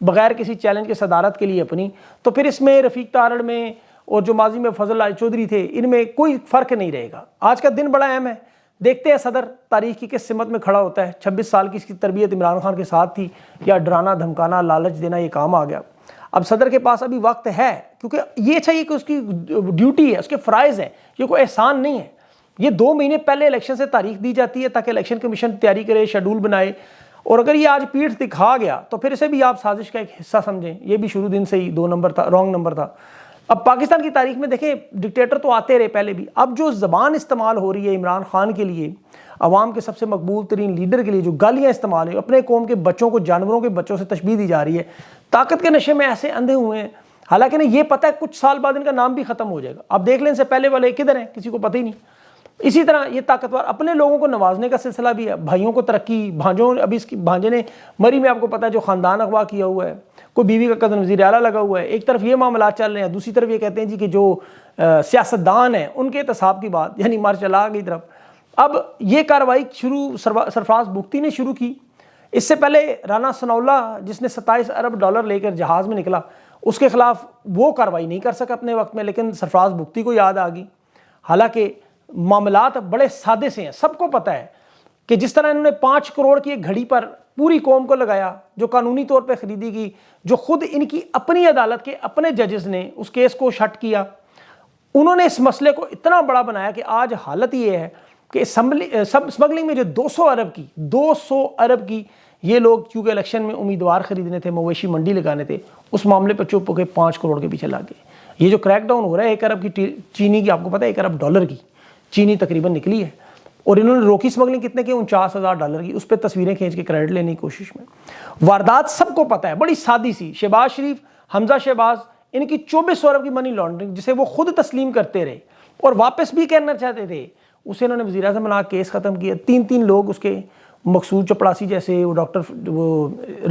بغیر کسی چیلنج کے صدارت کے لیے اپنی، تو پھر اس میں رفیق تارڑ میں اور جو ماضی میں فضل رائے چودھری تھے ان میں کوئی فرق نہیں رہے گا۔ آج کا دن بڑا اہم ہے، دیکھتے ہیں صدر تاریخ کی کس سمت میں کھڑا ہوتا ہے۔ 26 سال کی اس کی تربیت عمران خان کے ساتھ تھی، یا ڈرانا دھمکانا لالچ دینا یہ کام آ گیا۔ اب صدر کے پاس ابھی وقت ہے، کیونکہ یہ چاہیے کہ اس کی ڈیوٹی ہے، اس کے فرائض ہیں، یہ کوئی احسان نہیں ہے۔ یہ 2 مہینے پہلے الیکشن سے تاریخ دی جاتی ہے تاکہ الیکشن کمیشن تیاری کرے، شیڈول بنائے، اور اگر یہ آج پیٹھ دکھا گیا تو پھر اسے بھی آپ سازش کا ایک حصہ سمجھیں۔ یہ بھی شروع دن سے ہی 2 نمبر تھا، رانگ نمبر تھا۔ اب پاکستان کی تاریخ میں دیکھیں ڈکٹیٹر تو آتے رہے پہلے بھی، اب جو زبان استعمال ہو رہی ہے عمران خان کے لیے، عوام کے سب سے مقبول ترین لیڈر کے لیے، جو گالیاں استعمال ہیں، اپنے قوم کے بچوں کو جانوروں کے بچوں سے تشبیہ دی جا رہی ہے، طاقت کے نشے میں ایسے اندھے ہوئے ہیں، حالانکہ یہ پتہ ہے کچھ سال بعد ان کا نام بھی ختم ہو جائے گا۔ اب دیکھ لیں سے پہلے والے کدھر ہیں، کسی کو پتہ ہی نہیں۔ اسی طرح یہ طاقتور اپنے لوگوں کو نوازنے کا سلسلہ بھی ہے، بھائیوں کو ترقی، بھانجوں، ابھی اس کی بھانجے نے مری میں آپ کو پتہ ہے جو خاندان اغوا کیا ہوا ہے، کوئی بیوی کا قدم وزیر اعلیٰ لگا ہوا ہے، ایک طرف یہ معاملات چل رہے ہیں، دوسری طرف یہ کہتے ہیں جی کہ جو سیاستدان ہیں ان کے احتساب کی بات، یعنی مارچ چلا گئی طرف۔ اب یہ کارروائی شروع سرفراز بگٹی نے شروع کی، اس سے پہلے رانا ثناء اللہ جس نے 27 ارب ڈالر لے کر جہاز میں نکلا، اس کے خلاف وہ کارروائی نہیں کر سکا اپنے وقت میں، لیکن سرفراز بگٹی کو یاد آ گئی۔ حالانکہ معاملات بڑے سادے سے ہیں، سب کو پتہ ہے کہ جس طرح انہوں نے 5 کروڑ کی ایک گھڑی پر پوری قوم کو لگایا جو قانونی طور پہ خریدی گئی، جو خود ان کی اپنی عدالت کے اپنے ججز نے اس کیس کو شٹ کیا، انہوں نے اس مسئلے کو اتنا بڑا بنایا کہ آج حالت یہ ہے کہ اسمگلنگ میں جو 200 ارب کی یہ لوگ چونکہ الیکشن میں امیدوار خریدنے تھے، مویشی منڈی لگانے تھے، اس معاملے پر چپ ہو کے 5 کروڑ کے پیچھے لگ گئے۔ یہ جو کریک ڈاؤن ہو رہا ہے 1 ارب کی چینی کی، آپ کو پتہ ہے 1 ارب ڈالر کی چینی تقریباً نکلی ہے، اور انہوں نے روکی اسمگلنگ کتنے کی، 49,000 ڈالر کی، اس پہ تصویریں کھینچ کے کریڈٹ لینے کی کوشش میں۔ واردات سب کو پتہ ہے، بڑی سادی سی، شہباز شریف، حمزہ شہباز، ان کی 2400 ارب کی منی لانڈرنگ جسے وہ خود تسلیم کرتے رہے اور واپس بھی کرنا چاہتے تھے، اسے انہوں نے وزیر اعظم بنا کیس ختم کیا۔ 3 لوگ اس کے مقصود چپڑاسی جیسے، وہ ڈاکٹر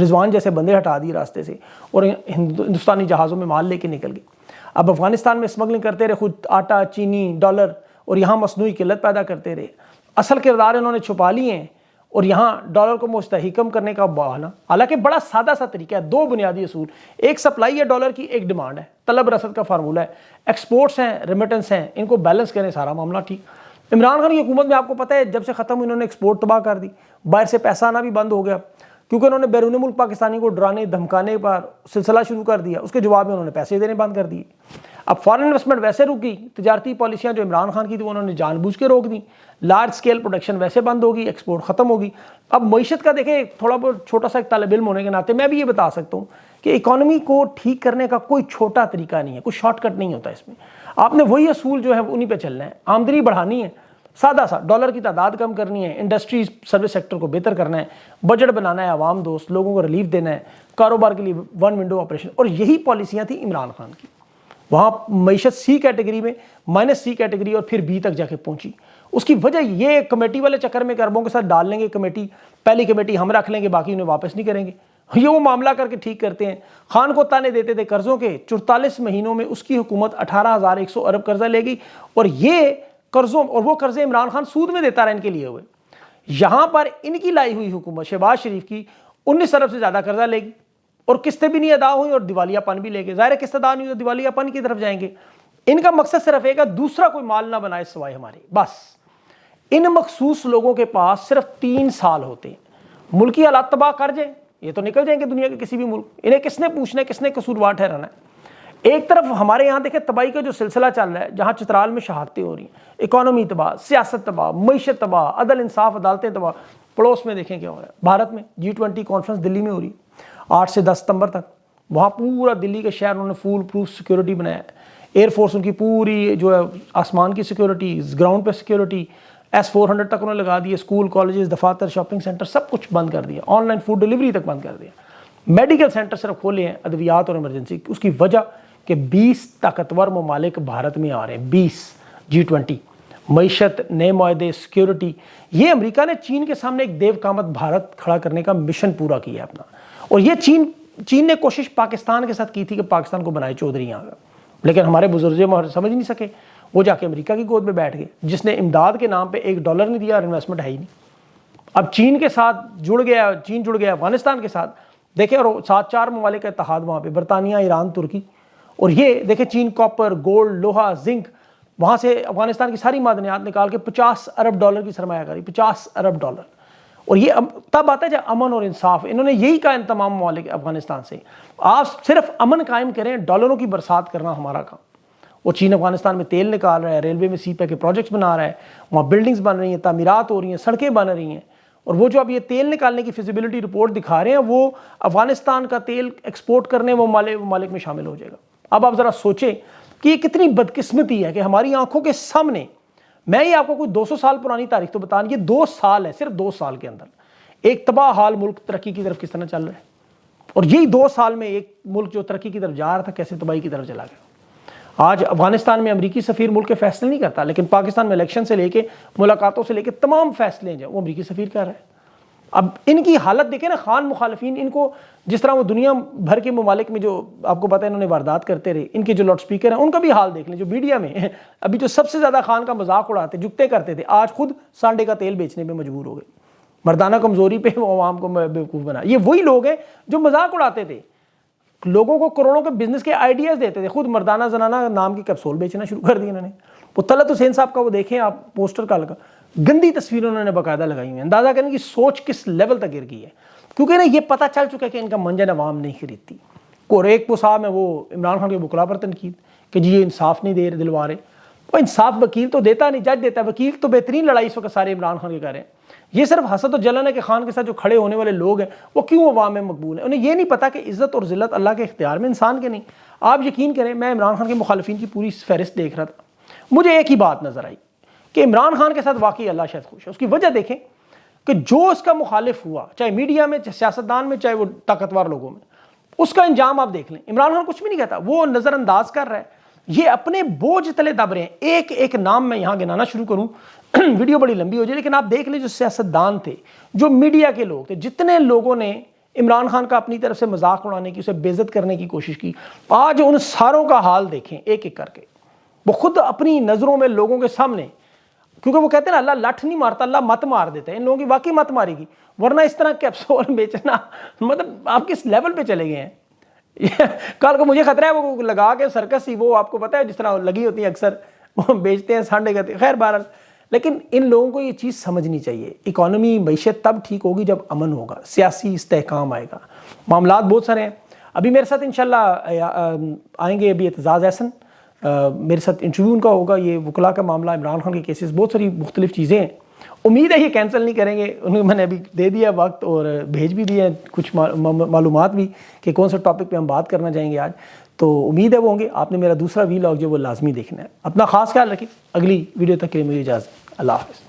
رضوان جیسے بندے ہٹا دیے راستے سے، اور ہندوستانی جہازوں میں مال لے کے نکل گئے۔ اب افغانستان میں اسمگلنگ کرتے رہے، خود آٹا، چینی، ڈالر، اور یہاں مصنوعی قلت پیدا کرتے رہے۔ اصل کردار انہوں نے چھپا لیے ہیں، اور یہاں ڈالر کو مستحکم کرنے کا بہانہ، حالانکہ بڑا سادہ سا طریقہ ہے، 2 بنیادی اصول، ایک سپلائی ہے ڈالر کی، ایک ڈیمانڈ ہے، طلب رسد کا فارمولہ ہے، ایکسپورٹس ہیں، ریمیٹنس ہیں، ان کو بیلنس کریں، سارا معاملہ ٹھیک۔ عمران خان کی حکومت میں آپ کو پتہ ہے جب سے ختم ہوئی انہوں نے ایکسپورٹ تباہ کر دی، باہر سے پیسہ آنا بھی بند ہو گیا، کیونکہ انہوں نے بیرون ملک پاکستانی کو ڈرانے دھمکانے پر سلسلہ شروع کر دیا، اس کے جواب میں انہوں نے پیسے دینے بند کر دیے۔ اب فارن انویسٹمنٹ ویسے رک گئی، تجارتی پالیسیاں جو عمران خان کی تھی وہ انہوں نے جان بوجھ کے روک دیں، لارج سکیل پروڈکشن ویسے بند ہوگی، ایکسپورٹ ختم ہوگی۔ اب معیشت کا دیکھیں، تھوڑا بہت چھوٹا سا ایک طالب علم ہونے کے ناطے میں بھی یہ بتا سکتا ہوں کہ اکانومی کو ٹھیک کرنے کا کوئی چھوٹا طریقہ نہیں ہے، کوئی شارٹ کٹ نہیں ہوتا اس میں۔ آپ نے وہی اصول جو ہے انہی پہ چلنا ہے، آمدنی بڑھانی ہے، سادہ سا، ڈالر کی تعداد کم کرنی ہے، انڈسٹریز سروس سیکٹر کو بہتر کرنا ہے، بجٹ بنانا ہے عوام دوست، لوگوں کو ریلیف دینا ہے، کاروبار کے لیے 1 ونڈو آپریشن، اور یہی پالیسیاں تھیں عمران خان کی۔ وہاں معیشت سی کیٹیگری میں، مائنس سی کیٹیگری، اور پھر بی تک جا کے پہنچی۔ اس کی وجہ یہ کمیٹی والے چکر میں اربوں کے ساتھ ڈال لیں گے کمیٹی، پہلی کمیٹی ہم رکھ لیں گے، باقی انہیں واپس نہیں کریں گے، یہ وہ معاملہ کر کے ٹھیک کرتے ہیں۔ خان کو تانے دیتے تھے قرضوں کے، 44 مہینوں میں اس کی حکومت 18,100 ارب قرضہ لے گئی، اور یہ قرضوں، اور وہ قرضے عمران خان سود میں دیتا رہا ان کے لیے ہوئے۔ یہاں پر ان کی لائی ہوئی حکومت شہباز شریف کی 19 ارب سے زیادہ قرضہ لے گی، اور قسطیں بھی نہیں ادا ہوئی، اور دیوالیہ پن بھی لے گئے۔ ظاہر ہے قسط ادا نہیں ہوئی تو دیوالیہ پن کی طرف جائیں گے۔ ان کا مقصد صرف ایک ہے، دوسرا کوئی مال نہ بنائے سوائے ہمارے، بس۔ ان مخصوص لوگوں کے پاس صرف 3 سال ہوتے ہیں، ملکی حالات تباہ کر جائیں، یہ تو نکل جائیں گے دنیا کے کسی بھی ملک، انہیں کس نے پوچھنا ہے، کس نے قصوروار ٹھہرانا ہے۔ ایک طرف ہمارے یہاں دیکھیں تباہی کا جو سلسلہ چل رہا ہے، جہاں چترال میں شہادتیں ہو رہی ہیں، اکانومی تباہ، سیاست تباہ، معیشت تباہ، عدل انصاف عدالتیں تباہ۔ پڑوس میں دیکھیں کیا ہو رہا ہے، بھارت میں G20 کانفرنس دلی میں ہو رہی ہے 8 سے 10 ستمبر تک، وہاں پورا دلی کے شہر انہوں نے فول پروف سیکیورٹی بنایا ہے، ایئر فورس ان کی پوری جو ہے آسمان کی سیکیورٹی، گراؤنڈ پہ سیکیورٹی، S-400 تک انہوں نے لگا دیے، اسکول، کالجز، دفاتر، شاپنگ سینٹر سب کچھ بند کر دیا، آن لائن فوڈ ڈیلیوری تک بند کر دیا، میڈیکل سینٹر صرف کھولے ہیں ادویات اور ایمرجنسی۔ اس کی وجہ کہ 20 طاقتور ممالک بھارت میں آ رہے ہیں، 20 G20، معیشت، نئے معاہدے، سیکیورٹی۔ یہ امریکہ نے چین کے سامنے ایک دیو کامت بھارت کھڑا کرنے کا مشن پورا کیا ہے اپنا، اور یہ چین نے کوشش پاکستان کے ساتھ کی تھی کہ پاکستان کو بنائے چودھری یہاں کا، لیکن ہمارے بزرگ سمجھ نہیں سکے، وہ جا کے امریکہ کی گود میں بیٹھ گئے، جس نے امداد کے نام پہ $1 نہیں دیا اور انویسٹمنٹ ہے ہی نہیں۔ اب چین کے ساتھ جڑ گیا، چین جڑ گیا افغانستان کے ساتھ، دیکھیں، اور 7 4 ممالک کا اتحاد وہاں پہ، برطانیہ، ایران، ترکی، اور یہ دیکھیں چین کاپر، گولڈ، لوہا، زنک، وہاں سے افغانستان کی ساری معدنیات نکال کے $50 ارب کی سرمایہ کاری، $50 ارب، اور یہ تب آتا ہے جب امن اور انصاف. انہوں نے یہی کہا ان تمام ممالک افغانستان سے، آپ صرف امن قائم کریں، ڈالروں کی برسات کرنا ہمارا کام. وہ چین افغانستان میں تیل نکال رہا ہے، ریلوے میں سی پے کے پروجیکٹس بنا رہا ہے، وہاں بلڈنگز بن رہی ہیں، تعمیرات ہو رہی ہیں، سڑکیں بن رہی ہیں، اور وہ جو اب یہ تیل نکالنے کی فیزیبلٹی رپورٹ دکھا رہے ہیں وہ افغانستان کا تیل ایکسپورٹ کرنے وہ ممالک میں شامل ہو جائے گا. اب آپ ذرا سوچیں کہ یہ کتنی بدقسمتی ہے کہ ہماری آنکھوں کے سامنے، میں یہ آپ کو کوئی 200 سال پرانی تاریخ تو بتا نہیں، یہ 2 سال ہے، صرف 2 سال کے اندر ایک تباہ حال ملک ترقی کی طرف کس طرح چل رہا ہے، اور یہی 2 سال میں ایک ملک جو ترقی کی طرف جا رہا تھا کیسے تباہی کی طرف چلا گیا. آج افغانستان میں امریکی سفیر ملک کے فیصلے نہیں کرتا، لیکن پاکستان میں الیکشن سے لے کے ملاقاتوں سے لے کے تمام فیصلے ہیں وہ امریکی سفیر کر رہا ہے. اب ان کی حالت دیکھیں نا، خان مخالفین ان کو جس طرح وہ دنیا بھر کے ممالک میں جو آپ کو پتہ ہے انہوں نے واردات کرتے رہے، ان کے جو لاؤڈ سپیکر ہیں ان کا بھی حال دیکھ لیں، جو میڈیا میں ابھی جو سب سے زیادہ خان کا مذاق اڑاتے جھکتے کرتے تھے، آج خود سانڈے کا تیل بیچنے پہ مجبور ہو گئے. مردانہ کمزوری پہ وہ عوام کو بیوقوف بنا. یہ وہی لوگ ہیں جو مذاق اڑاتے تھے، لوگوں کو کروڑوں کے بزنس کے آئیڈیاز دیتے تھے، خود مردانہ زنانہ نام کی کیپسول بیچنا شروع کر دی انہوں نے. وہ طلعت حسین صاحب کا وہ دیکھیں آپ پوسٹر کا لگا، گندی تصویریں انہوں نے باقاعدہ لگائی ہوئی ہیں. اندازہ کریں کہ سوچ کس لیول تک گر گئی ہے، کیونکہ نا یہ پتہ چل چکا ہے کہ ان کا منجن عوام نہیں خریدتی. اور ایک وہ صاحب ہے وہ عمران خان کے وکلا پر تنقید کہ جی یہ انصاف نہیں دے رہے دلوا رہے. وہ انصاف وکیل تو دیتا نہیں، جج دیتا ہے. وکیل تو بہترین لڑائی اس وقت سارے عمران خان کے کر رہے ہیں. یہ صرف حسد و جلن ہے کہ خان کے ساتھ جو کھڑے ہونے والے لوگ ہیں وہ کیوں عوام میں مقبول ہیں. انہیں یہ نہیں پتا کہ عزت اور ذلت اللہ کے اختیار میں، انسان کے نہیں. آپ یقین کریں، میں عمران خان کے مخالفین کی پوری فہرست دیکھ رہا تھا، مجھے ایک ہی بات نظر آئی کہ عمران خان کے ساتھ واقعی اللہ شاید خوش ہے. اس کی وجہ دیکھیں کہ جو اس کا مخالف ہوا، چاہے میڈیا میں، چاہے سیاستدان میں، چاہے وہ طاقتور لوگوں میں، اس کا انجام آپ دیکھ لیں. عمران خان کچھ بھی نہیں کہتا، وہ نظر انداز کر رہا ہے. یہ اپنے بوجھ تلے دب رہے ہیں. ایک ایک نام میں یہاں گنانا شروع کروں ویڈیو بڑی لمبی ہو جائے، لیکن آپ دیکھ لیں جو سیاستدان تھے، جو میڈیا کے لوگ تھے، جتنے لوگوں نے عمران خان کا اپنی طرف سے مذاق اڑانے کی، اسے بے عزت کرنے کی کوشش کی، آج ان ساروں کا حال دیکھیں ایک ایک کر کے. وہ خود اپنی نظروں میں لوگوں کے سامنے، کیونکہ وہ کہتے ہیں نا اللہ لٹھ نہیں مارتا، اللہ مت مار دیتا ہے. ان لوگوں کی واقعی مت مارے گی، ورنہ اس طرح کیپسول بیچنا مطلب آپ کس لیول پہ چلے گئے ہیں. کل کو مجھے خطرہ ہے وہ لگا کے سرکس ہی، وہ آپ کو پتہ ہے جس طرح لگی ہوتی ہیں اکثر، وہ بیچتے ہیں سانڈے کا. خیر بہرحال، لیکن ان لوگوں کو یہ چیز سمجھنی چاہیے، اکانومی معیشت تب ٹھیک ہوگی جب امن ہوگا، سیاسی استحکام آئے گا. معاملات بہت سارے ہیں. ابھی میرے ساتھ انشاءاللہ آئیں گے ابھی اعتزاز احسن، میرے ساتھ انٹرویو ان کا ہوگا. یہ وکلا کا معاملہ، عمران خان کے کیسز، بہت ساری مختلف چیزیں ہیں. امید ہے یہ کینسل نہیں کریں گے. انہیں میں نے ابھی دے دیا وقت اور بھیج بھی دیا کچھ معلومات بھی کہ کون سے ٹاپک پہ ہم بات کرنا چاہیں گے آج. تو امید ہے وہ ہوں گے. آپ نے میرا دوسرا ویلاگ جو وہ لازمی دیکھنا ہے. اپنا خاص خیال رکھیں. اگلی ویڈیو تک کے لیے مجھے اجازت. اللہ حافظ.